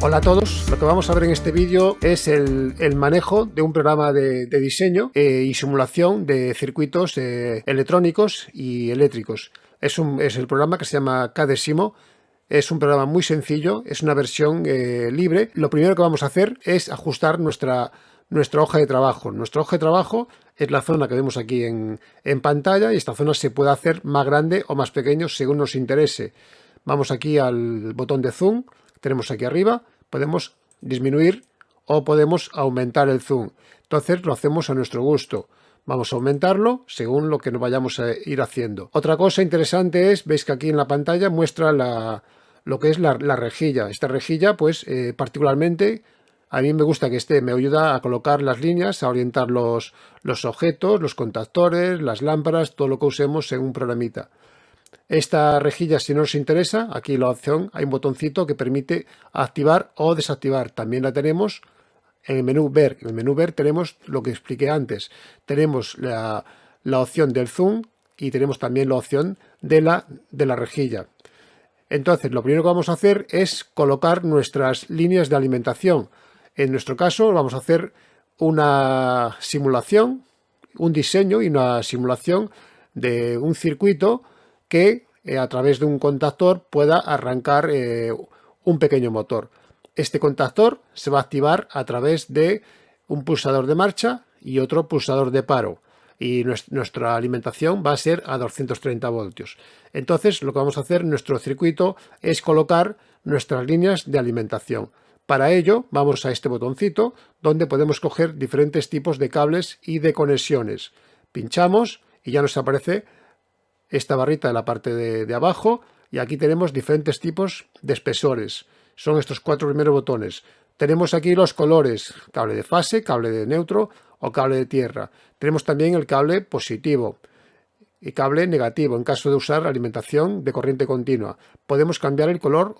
Hola a todos, lo que vamos a ver en este vídeo es el manejo de un programa de diseño y simulación de circuitos electrónicos y eléctricos. Es el programa que se llama Cadesimo. Es un programa muy sencillo, es una versión libre. Lo primero que vamos a hacer es ajustar nuestra hoja de trabajo. Nuestra hoja de trabajo es la zona que vemos aquí en pantalla, y esta zona se puede hacer más grande o más pequeño según nos interese. Vamos aquí al botón de zoom, tenemos aquí arriba, podemos disminuir o podemos aumentar el zoom. Entonces lo hacemos a nuestro gusto. Vamos a aumentarlo según lo que nos vayamos a ir haciendo. Otra cosa interesante es, veis que aquí en la pantalla muestra lo que es la rejilla. Esta rejilla, pues particularmente, a mí me gusta que me ayuda a colocar las líneas, a orientar los objetos, los contactores, las lámparas, todo lo que usemos en un programita. Esta rejilla, si no nos interesa, aquí la opción, hay un botoncito que permite activar o desactivar. También la tenemos en el menú Ver. En el menú Ver tenemos lo que expliqué antes. Tenemos la opción del zoom y tenemos también la opción de la rejilla. Entonces, lo primero que vamos a hacer es colocar nuestras líneas de alimentación. En nuestro caso, vamos a hacer una simulación, un diseño y una simulación de un circuito que a través de un contactor pueda arrancar un pequeño motor. Este contactor se va a activar a través de un pulsador de marcha y otro pulsador de paro, y nuestra alimentación va a ser a 230 voltios. Entonces lo que vamos a hacer en nuestro circuito es colocar nuestras líneas de alimentación. Para ello vamos a este botoncito donde podemos coger diferentes tipos de cables y de conexiones. Pinchamos y ya nos aparece esta barrita en la parte de abajo, y aquí tenemos diferentes tipos de espesores. Son estos 4 primeros botones. Tenemos aquí los colores: cable de fase, cable de neutro o cable de tierra. Tenemos también el cable positivo y cable negativo en caso de usar alimentación de corriente continua. Podemos cambiar el color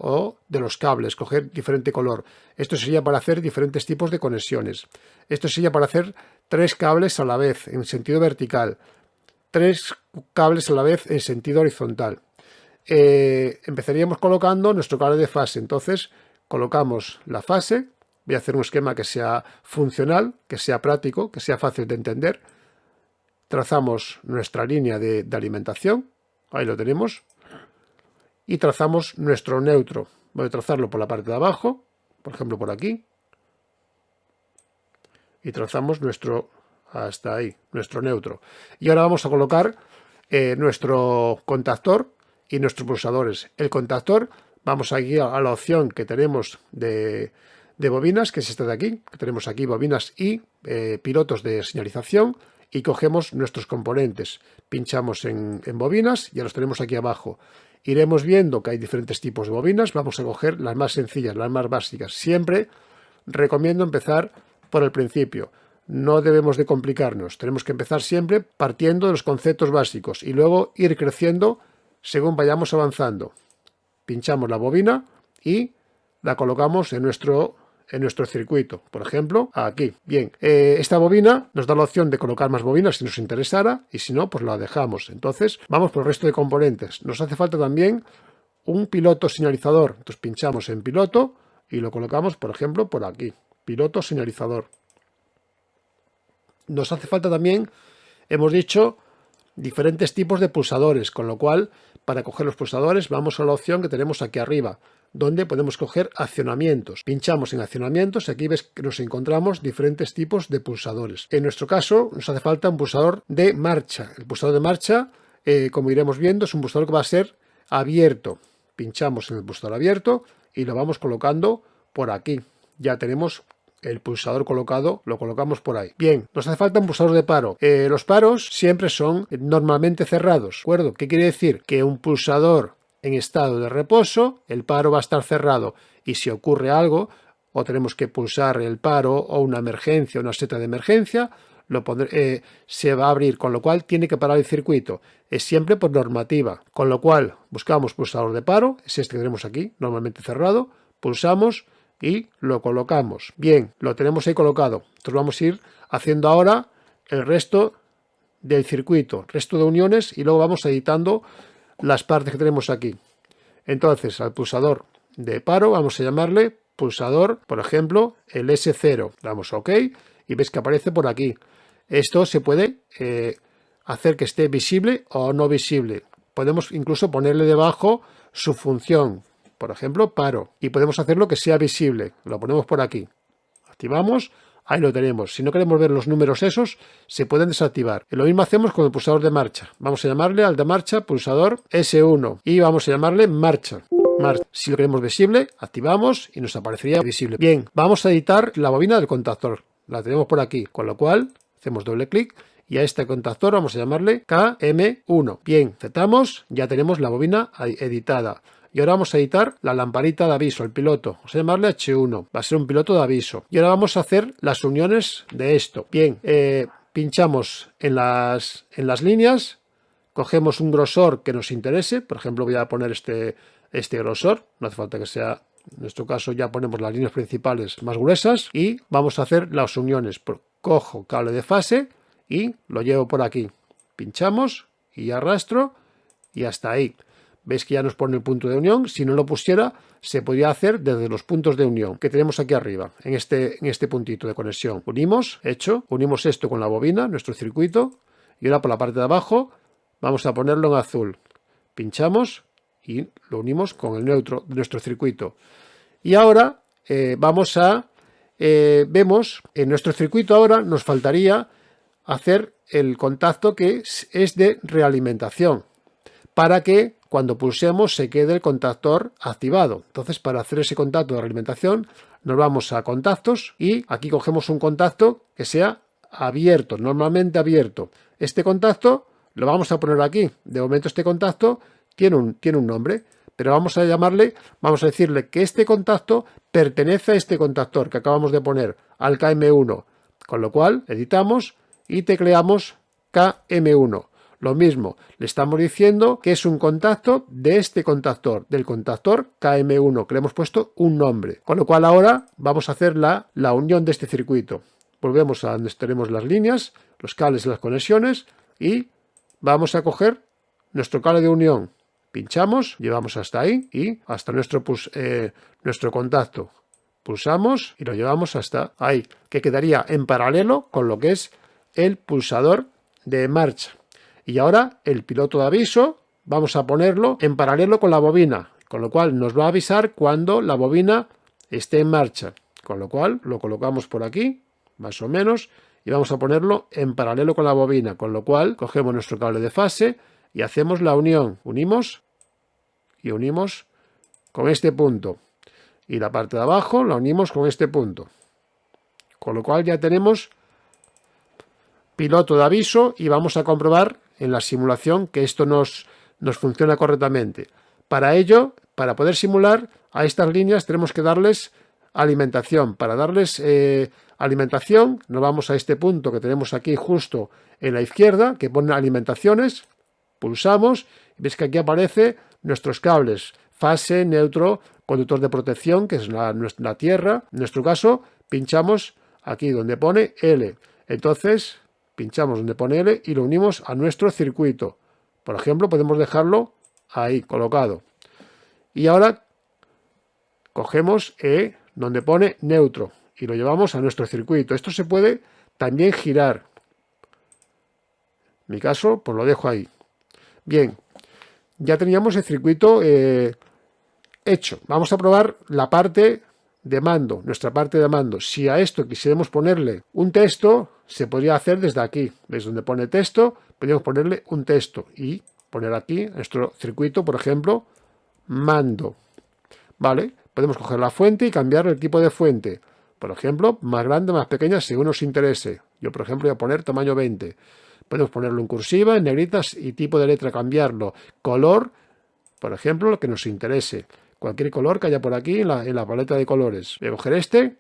de los cables, coger diferente color. Esto sería para hacer diferentes tipos de conexiones. Esto sería para hacer 3 cables a la vez en sentido vertical, 3 cables a la vez en sentido horizontal. Empezaríamos colocando nuestro cable de fase. Entonces colocamos la fase. Voy a hacer un esquema que sea funcional, que sea práctico, que sea fácil de entender. Trazamos nuestra línea de alimentación, ahí lo tenemos, y trazamos nuestro neutro. Voy a trazarlo por la parte de abajo, por ejemplo por aquí, y trazamos hasta ahí, nuestro neutro. Y ahora vamos a colocar nuestro contactor y nuestros pulsadores. El contactor, vamos aquí a la opción que tenemos de bobinas, que es esta de aquí, que tenemos aquí bobinas y pilotos de señalización, y cogemos nuestros componentes. Pinchamos en bobinas, ya los tenemos aquí abajo. Iremos viendo que hay diferentes tipos de bobinas. Vamos a coger las más sencillas, las más básicas. Siempre recomiendo empezar por el principio. No debemos de complicarnos. Tenemos que empezar siempre partiendo de los conceptos básicos y luego ir creciendo según vayamos avanzando. Pinchamos la bobina y la colocamos en nuestro circuito, por ejemplo, aquí. Bien, esta bobina nos da la opción de colocar más bobinas si nos interesara, y si no, pues la dejamos. Entonces, vamos por el resto de componentes. Nos hace falta también un piloto señalizador. Entonces, pinchamos en piloto y lo colocamos, por ejemplo, por aquí. Piloto señalizador. Nos hace falta también, hemos dicho, diferentes tipos de pulsadores, con lo cual, para coger los pulsadores, vamos a la opción que tenemos aquí arriba, donde podemos coger accionamientos. Pinchamos en accionamientos y aquí ves que nos encontramos diferentes tipos de pulsadores. En nuestro caso nos hace falta un pulsador de marcha. El pulsador de marcha, como iremos viendo, es un pulsador que va a ser abierto. Pinchamos en el pulsador abierto y lo vamos colocando por aquí. Ya tenemos el pulsador colocado, lo colocamos por ahí. Bien, nos hace falta un pulsador de paro. Los paros siempre son normalmente cerrados, ¿de acuerdo? ¿Qué quiere decir? Que un pulsador en estado de reposo, el paro va a estar cerrado, y si ocurre algo o tenemos que pulsar el paro o una emergencia, una seta de emergencia, se va a abrir, con lo cual tiene que parar el circuito. Es siempre por normativa, con lo cual buscamos pulsador de paro, es este que tenemos aquí, normalmente cerrado, pulsamos y lo colocamos. Bien, lo tenemos ahí colocado. Entonces vamos a ir haciendo ahora el resto del circuito, resto de uniones, y luego vamos editando las partes que tenemos aquí. Entonces al pulsador de paro vamos a llamarle pulsador, por ejemplo, el S0. Damos OK y ves que aparece por aquí. Esto se puede hacer que esté visible o no visible. Podemos incluso ponerle debajo su función, por ejemplo, paro. Y podemos hacerlo que sea visible. Lo ponemos por aquí. Activamos. Ahí lo tenemos. Si no queremos ver los números esos, se pueden desactivar. Y lo mismo hacemos con el pulsador de marcha. Vamos a llamarle al de marcha pulsador S1 y vamos a llamarle marcha. Si lo queremos visible, activamos y nos aparecería visible. Bien, vamos a editar la bobina del contactor. La tenemos por aquí, con lo cual hacemos doble clic y a este contactor vamos a llamarle KM1. Bien, aceptamos, ya tenemos la bobina editada. Y ahora vamos a editar la lamparita de aviso, el piloto. Vamos a llamarle H1. Va a ser un piloto de aviso. Y ahora vamos a hacer las uniones de esto. Bien, pinchamos en las líneas. Cogemos un grosor que nos interese. Por ejemplo, voy a poner este grosor. No hace falta que sea... En nuestro caso ya ponemos las líneas principales más gruesas. Y vamos a hacer las uniones. Cojo cable de fase y lo llevo por aquí. Pinchamos y arrastro. Y hasta ahí. Veis que ya nos pone el punto de unión. Si no lo pusiera, se podría hacer desde los puntos de unión que tenemos aquí arriba, en este puntito de conexión. Unimos, hecho. Unimos esto con la bobina, nuestro circuito. Y ahora por la parte de abajo vamos a ponerlo en azul. Pinchamos y lo unimos con el neutro de nuestro circuito. Y ahora vemos en nuestro circuito ahora nos faltaría hacer el contacto que es de realimentación, para que cuando pulsemos se quede el contactor activado. Entonces, para hacer ese contacto de realimentación, nos vamos a contactos y aquí cogemos un contacto que sea abierto, normalmente abierto. Este contacto lo vamos a poner aquí. De momento este contacto tiene un nombre, pero vamos a decirle que este contacto pertenece a este contactor que acabamos de poner, al KM1. Con lo cual, editamos y tecleamos KM1. Lo mismo, le estamos diciendo que es un contacto de este contactor, del contactor KM1, que le hemos puesto un nombre. Con lo cual ahora vamos a hacer la unión de este circuito. Volvemos a donde tenemos las líneas, los cables y las conexiones y vamos a coger nuestro cable de unión. Pinchamos, llevamos hasta ahí y hasta nuestro contacto. Pulsamos y lo llevamos hasta ahí, que quedaría en paralelo con lo que es el pulsador de marcha. Y ahora el piloto de aviso vamos a ponerlo en paralelo con la bobina, con lo cual nos va a avisar cuando la bobina esté en marcha. Con lo cual lo colocamos por aquí, más o menos, y vamos a ponerlo en paralelo con la bobina. Con lo cual cogemos nuestro cable de fase y hacemos la unión. Unimos y unimos con este punto. Y la parte de abajo la unimos con este punto. Con lo cual ya tenemos piloto de aviso y vamos a comprobar en la simulación que esto nos funciona correctamente. Para ello, para poder simular a estas líneas tenemos que darles alimentación. Para darles alimentación nos vamos a este punto que tenemos aquí justo en la izquierda que pone alimentaciones, pulsamos y veis que aquí aparece nuestros cables, fase, neutro, conductor de protección que es la tierra. En nuestro caso pinchamos aquí donde pone L. Entonces pinchamos donde pone L y lo unimos a nuestro circuito. Por ejemplo, podemos dejarlo ahí, colocado. Y ahora cogemos E, donde pone neutro, y lo llevamos a nuestro circuito. Esto se puede también girar. En mi caso, pues lo dejo ahí. Bien, ya teníamos el circuito hecho. Vamos a probar la parte de mando, nuestra parte de mando. Si a esto quisiéramos ponerle un texto, se podría hacer desde aquí. ¿Veis donde pone texto? Podríamos ponerle un texto y poner aquí nuestro circuito, por ejemplo, mando. ¿Vale? Podemos coger la fuente y cambiar el tipo de fuente. Por ejemplo, más grande, más pequeña, según nos interese. Yo, por ejemplo, voy a poner tamaño 20. Podemos ponerlo en cursiva, en negritas y tipo de letra cambiarlo. Color, por ejemplo, lo que nos interese. Cualquier color que haya por aquí en la paleta de colores. Voy a coger este,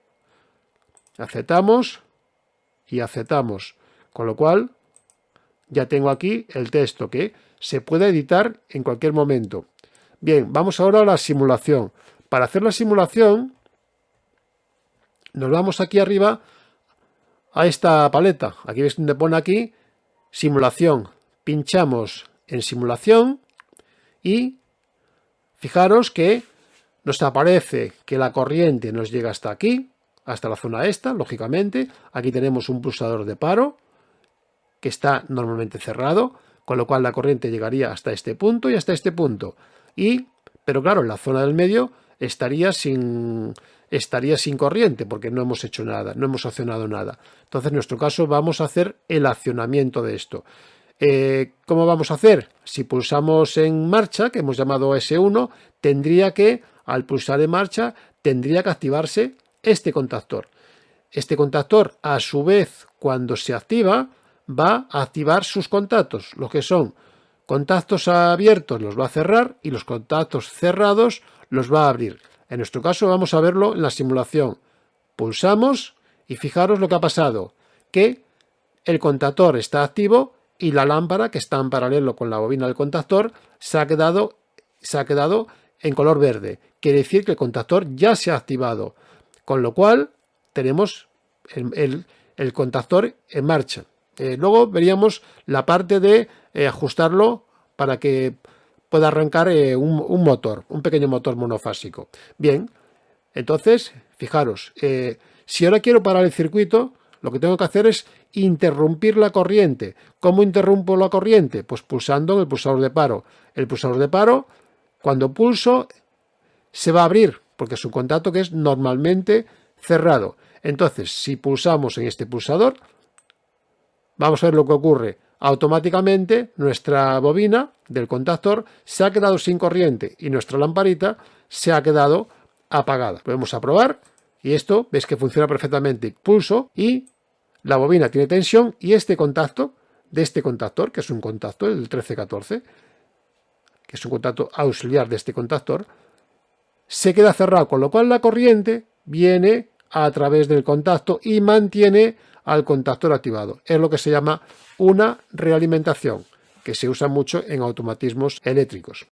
aceptamos y aceptamos. Con lo cual, ya tengo aquí el texto que se puede editar en cualquier momento. Bien, vamos ahora a la simulación. Para hacer la simulación, nos vamos aquí arriba a esta paleta. Aquí veis donde pone aquí simulación. Pinchamos en simulación y fijaros que nos aparece que la corriente nos llega hasta aquí, hasta la zona esta, lógicamente. Aquí tenemos un pulsador de paro que está normalmente cerrado, con lo cual la corriente llegaría hasta este punto y hasta este punto. Pero claro, en la zona del medio estaría sin corriente porque no hemos hecho nada, no hemos accionado nada. Entonces, en nuestro caso, vamos a hacer el accionamiento de esto. ¿Cómo vamos a hacer? Si pulsamos en marcha, que hemos llamado S1, al pulsar en marcha, tendría que activarse este contactor. Este contactor, a su vez, cuando se activa, va a activar sus contactos. Los que son contactos abiertos los va a cerrar y los contactos cerrados los va a abrir. En nuestro caso vamos a verlo en la simulación. Pulsamos y fijaros lo que ha pasado, que el contactor está activo y la lámpara, que está en paralelo con la bobina del contactor, se ha quedado en color verde. Quiere decir que el contactor ya se ha activado, con lo cual tenemos el contactor en marcha. Luego veríamos la parte de ajustarlo para que pueda arrancar un motor, un pequeño motor monofásico. Bien, entonces, fijaros, si ahora quiero parar el circuito, lo que tengo que hacer es interrumpir la corriente. ¿Cómo interrumpo la corriente? Pues pulsando en el pulsador de paro. El pulsador de paro, cuando pulso, se va a abrir, porque es un contacto que es normalmente cerrado. Entonces, si pulsamos en este pulsador, vamos a ver lo que ocurre. Automáticamente nuestra bobina del contactor se ha quedado sin corriente y nuestra lamparita se ha quedado apagada. Podemos aprobar y esto ves que funciona perfectamente. Pulso y la bobina tiene tensión y este contactor, que es un contacto, el 1314, que es un contacto auxiliar de este contactor, se queda cerrado, con lo cual la corriente viene a través del contacto y mantiene al contactor activado. Es lo que se llama una realimentación, que se usa mucho en automatismos eléctricos.